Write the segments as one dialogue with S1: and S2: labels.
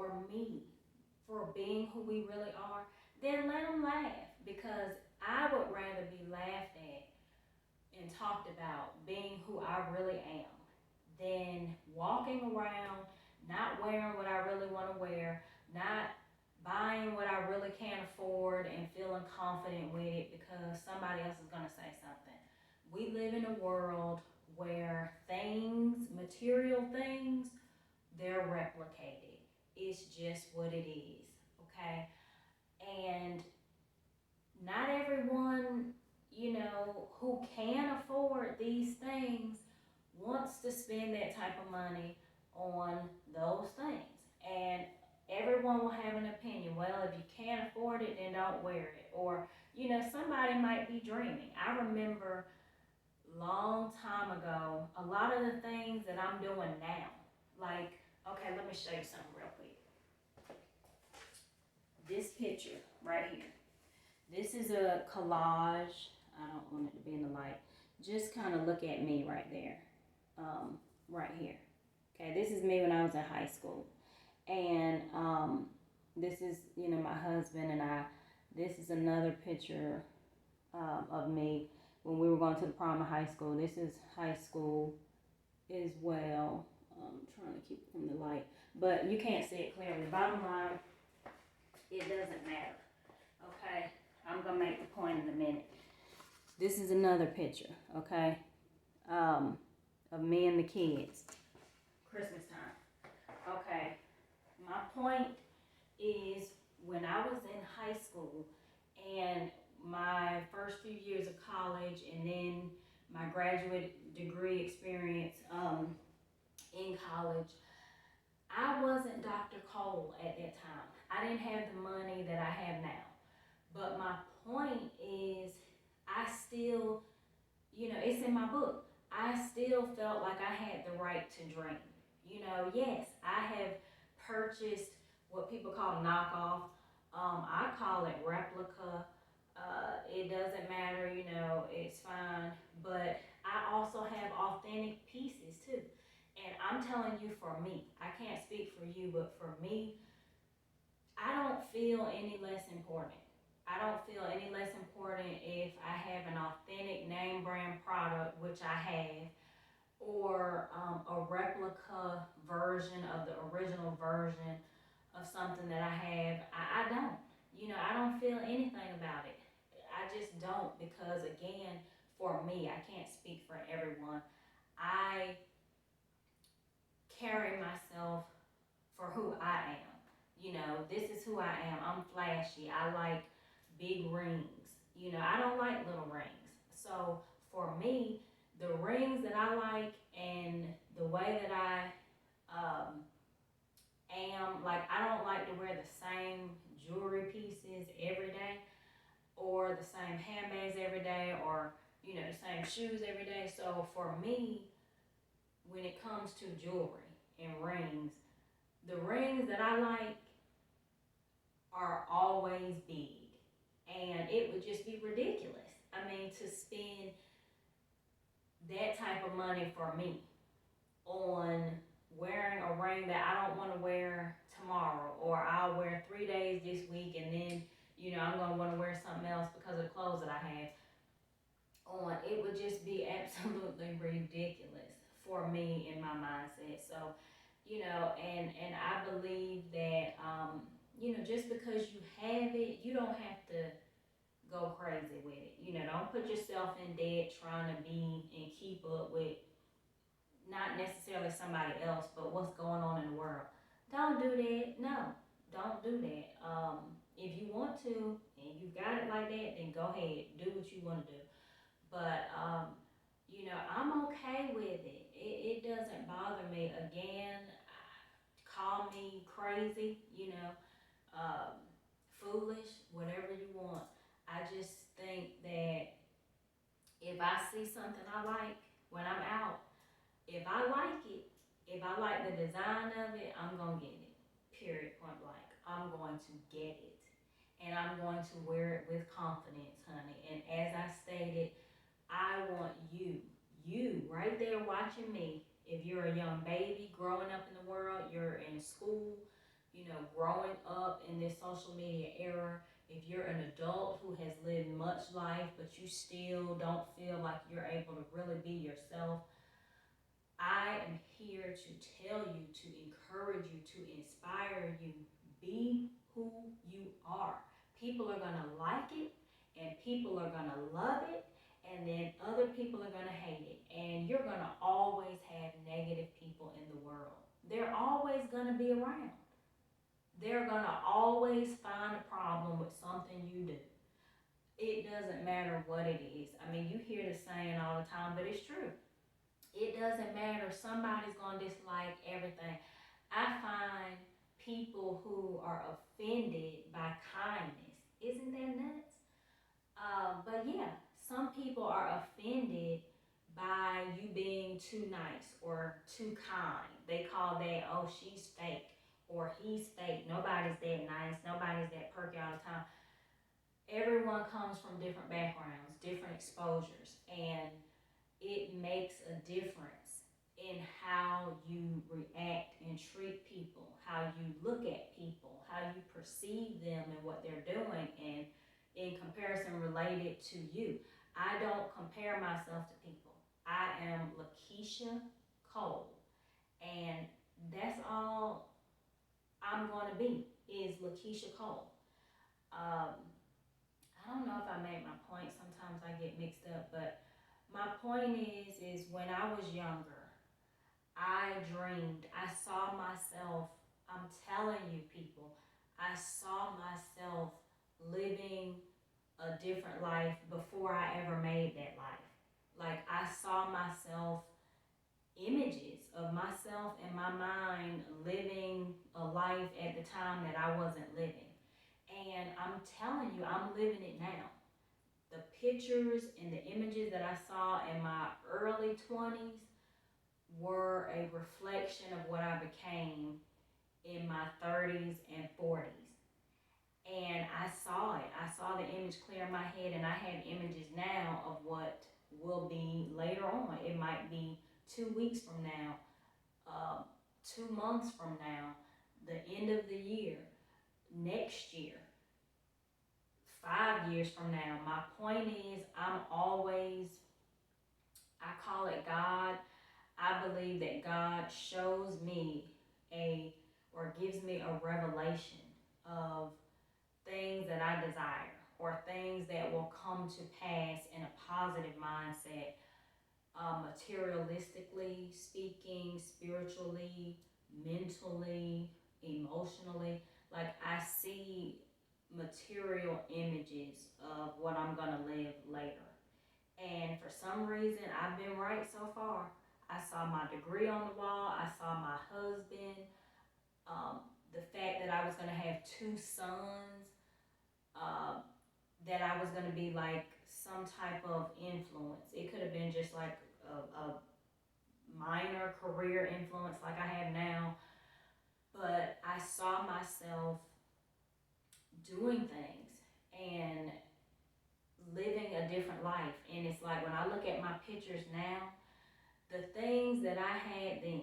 S1: for me, for being who we really are, then let them laugh, because I would rather be laughed at and talked about being who I really am than walking around not wearing what I really want to wear, not buying what I really can't afford and feeling confident with it because somebody else is going to say something. We live in a world where things, material things, they're replicated. It's just what it is, okay? And not everyone, who can afford these things wants to spend that type of money on those things. And everyone will have an opinion. Well, if you can't afford it, then don't wear it. Or, somebody might be dreaming. I remember long time ago, a lot of the things that I'm doing now. Like, okay, let me show you something real quick. This picture right here. This is a collage. I don't want it to be in the light. Just kind of look at me right there. Right here. Okay, this is me when I was in high school. And this is, my husband and I. This is another picture of me when we were going to the prom of high school. This is high school as well. I'm trying to keep it from the light. But you can't see it clearly. Bottom line, it doesn't matter. Okay? I'm going to make the point in a minute. This is another picture, okay, of me and the kids. Christmas time. Okay. My point is, when I was in high school and my first few years of college and then my graduate degree experience in college, I wasn't Dr. Cole at that time. I didn't have the money that I have now. But my point is, I still, it's in my book. I still felt like I had the right to dream. Yes, I have purchased what people call knockoff. I call it replica. It doesn't matter, it's fine. But I also have authentic pieces too. And I'm telling you, for me, I can't speak for you, but for me, I don't feel any less important. I don't feel any less important if I have an authentic name brand product, which I have, or a replica version of the original version of something that I have. I don't. I don't feel anything about it. I just don't, because again, for me, I can't speak for everyone. I carry myself for who I am. This is who I am. I'm flashy. I like big rings. I don't like little rings. So for me, the rings that I like and the way that I am, like, I don't like to wear the same jewelry pieces every day, or the same handbags every day, or the same shoes every day. So for me, when it comes to jewelry and rings, the rings that I like are always big. And it would just be ridiculous. I mean, to spend that type of money for me on wearing a ring that I don't want to wear tomorrow, or I'll wear 3 days this week, and then, I'm going to want to wear something else because of the clothes that I have on. It would just be absolutely ridiculous for me in my mindset. So, and I believe that, just because you have it, you don't have to go crazy with it. Don't put yourself in debt trying to be and keep up with not necessarily somebody else, but what's going on in the world. Don't do that. No, don't do that. If you want to and you got it like that, then go ahead, do what you want to do. But I'm okay with it. It doesn't bother me. Again, call me crazy, um, foolish, whatever you want. I just think that if I see something I like when I'm out, if I like it, if I like the design of it, I'm going to get it. Period, point blank. I'm going to get it. And I'm going to wear it with confidence, honey. And as I stated, I want you right there watching me. If you're a young baby growing up in the world, you're in school, growing up in this social media era, if you're an adult who has lived much life, but you still don't feel like you're able to really be yourself, I am here to tell you, to encourage you, to inspire you. Be who you are. People are going to like it, and people are going to love it, and then other people are going to hate it. And you're going to always have negative people in the world. They're always going to be around. They're going to always find a problem with something you do. It doesn't matter what it is. I mean, you hear the saying all the time, but it's true. It doesn't matter. Somebody's going to dislike everything. I find people who are offended by kindness. Isn't that nuts? But yeah, some people are offended by you being too nice or too kind. They call that, oh, she's fake or he's fake. Nobody's that nice. Nobody's that perky all the time. Everyone comes from different backgrounds, different exposures, and it makes a difference in how you react and treat people, how you look at people, how you perceive them and what they're doing, and in comparison related to you. I don't compare myself to people. I am LaKeisha Cole, and that's all I'm going to be is LaKeisha Cole. I don't know if I made my point. Sometimes I get mixed up, but my point is when I was younger, I dreamed, I saw myself, I'm telling you people, I saw myself living a different life before I ever made that life. Like I saw myself, images of myself in my mind living a life at the time that I wasn't living. And I'm telling you, I'm living it now. The pictures and the images that I saw in my early 20s were a reflection of what I became in my 30s and 40s. And I saw it. I saw the image clear in my head, and I have images now of what will be later on. It might be 2 weeks from now, 2 months from now, the end of the year, next year, 5 years from now. My point is, I'm always, I call it God. I believe that God shows me or gives me a revelation of things that I desire or things that will come to pass in a positive mindset, materialistically speaking, spiritually, mentally, emotionally. Like I see material images of what I'm going to live later. And for some reason, I've been right so far. I saw my degree on the wall. I saw my husband. The fact that I was going to have two sons. That I was going to be like some type of influence. It could have been just like a minor career influence like I have now. But I saw myself doing things and living a different life. And it's like when I look at my pictures now, the things that I had then,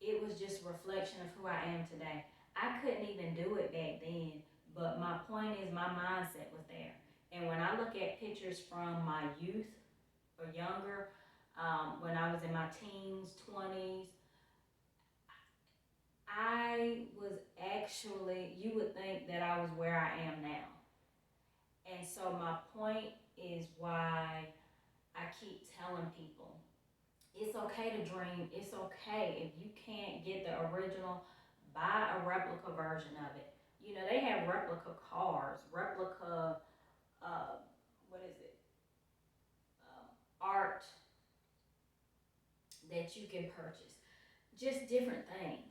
S1: it was just a reflection of who I am today. I couldn't even do it back then, but my point is my mindset was there. And when I look at pictures from my youth or younger, when I was in my teens, 20s, I was actually, you would think that I was where I am now. And so my point is why I keep telling people, it's okay to dream. It's okay. If you can't get the original, buy a replica version of it. They have replica cars, replica, what is it, art that you can purchase. Just different things.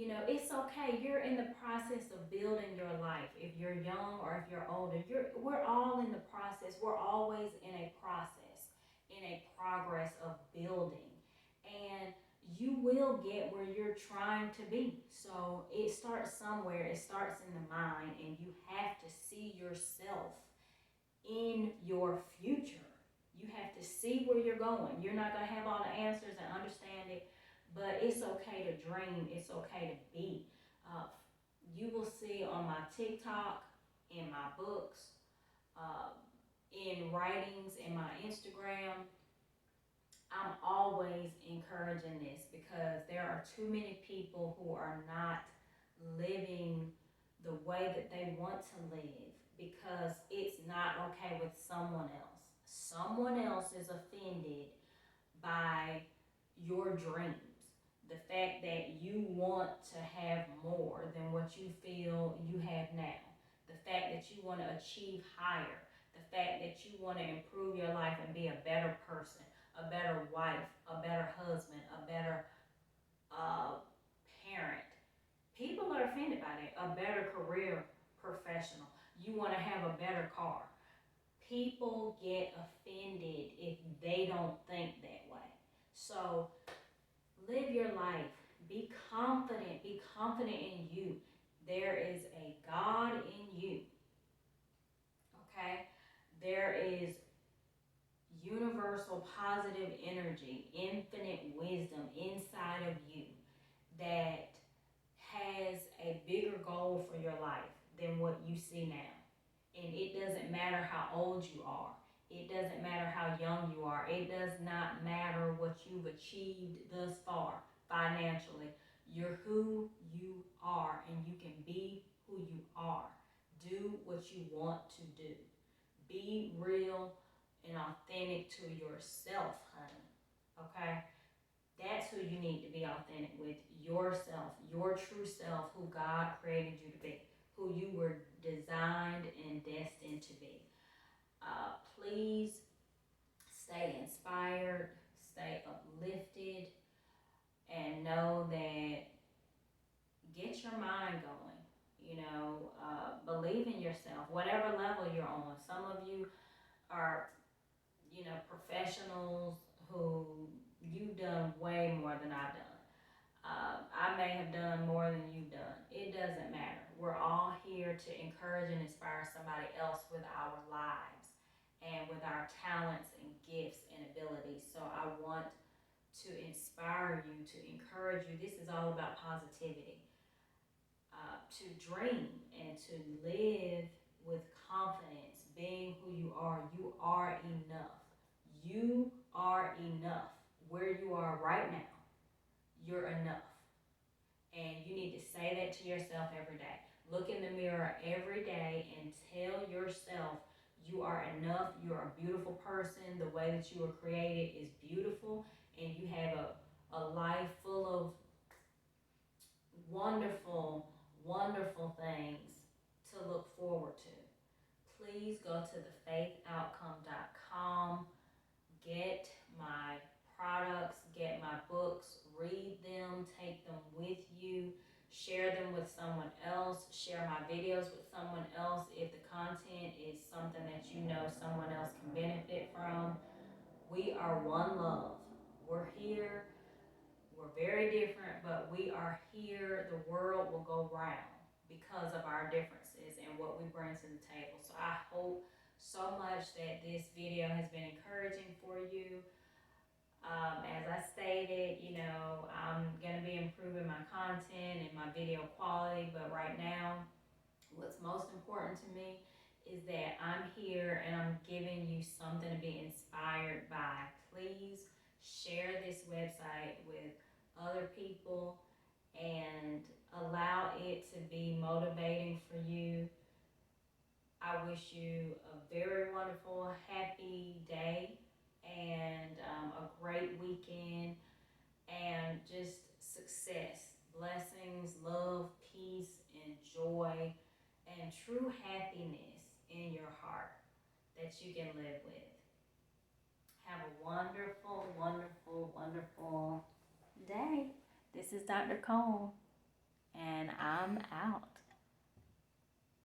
S1: It's okay. You're in the process of building your life. If you're young or if you're older, we're all in the process. We're always in a process, in a progress of building. And you will get where you're trying to be. So it starts somewhere. It starts in the mind, and you have to see yourself in your future. You have to see where you're going. You're not going to have all the answers and understand it, but it's okay to dream. It's okay to be. you will see on my TikTok, in my books, uh, in writings, in my Instagram, I'm always encouraging this because there are too many people who are not living the way that they want to live because it's not okay with someone else. Someone else is offended by your dreams. The fact that you want to have more than what you feel you have now. The fact that you want to achieve higher. The fact that you want to improve your life and be a better person, a better wife, a better husband, a better uh, parent. People are offended by that. A better career professional. You want to have a better car. People get offended if they don't think that way. So live your life. Be confident. Be confident in you. There is a God in you. Okay? There is universal positive energy, infinite wisdom inside of you that has a bigger goal for your life than what you see now. And it doesn't matter how old you are. It doesn't matter how young you are. It does not matter what you've achieved thus far financially. You're who you are and you can be who you are. Do what you want to do. Be real and authentic to yourself, honey. Okay? That's who you need to be authentic with. Yourself, your true self, who God created you to be, who you were designed and destined to be. Please stay inspired, stay uplifted, and know that get your mind going. Believe in yourself, whatever level you're on. Some of you are, professionals who you've done way more than I've done. I may have done more than you've done. It doesn't matter. We're all here to encourage and inspire somebody else with our lives and with our talents and gifts and abilities. So I want to inspire you, to encourage you. This is all about positivity. To dream and to live with confidence, being who you are. You are enough. You are enough. Where you are right now, you're enough. And you need to say that to yourself every day. Look in the mirror every day and tell yourself you are enough. You are a beautiful person. The way that you were created is beautiful. And you have a life full of wonderful, wonderful things to look forward to. Please go to thefaithoutcome.com. Get my products, get my books, read them, take them with you, share them with someone else, share my videos with someone else if the content is something that you know someone else can benefit from. We are one love. We're here. We're very different, but we are here. The world will go round because of our differences and what we bring to the table. So I hope so much that this video has been encouraging for you. As I stated, I'm going to be improving my content and my video quality, but right now, what's most important to me is that I'm here and I'm giving you something to be inspired by. Please share this website with other people and allow it to be motivating for you. I wish you a very wonderful, happy day and a great weekend and just success, blessings, love, peace, and joy, and true happiness in your heart that you can live with. Have a wonderful, wonderful, wonderful day. This is Dr. Cole, and I'm out.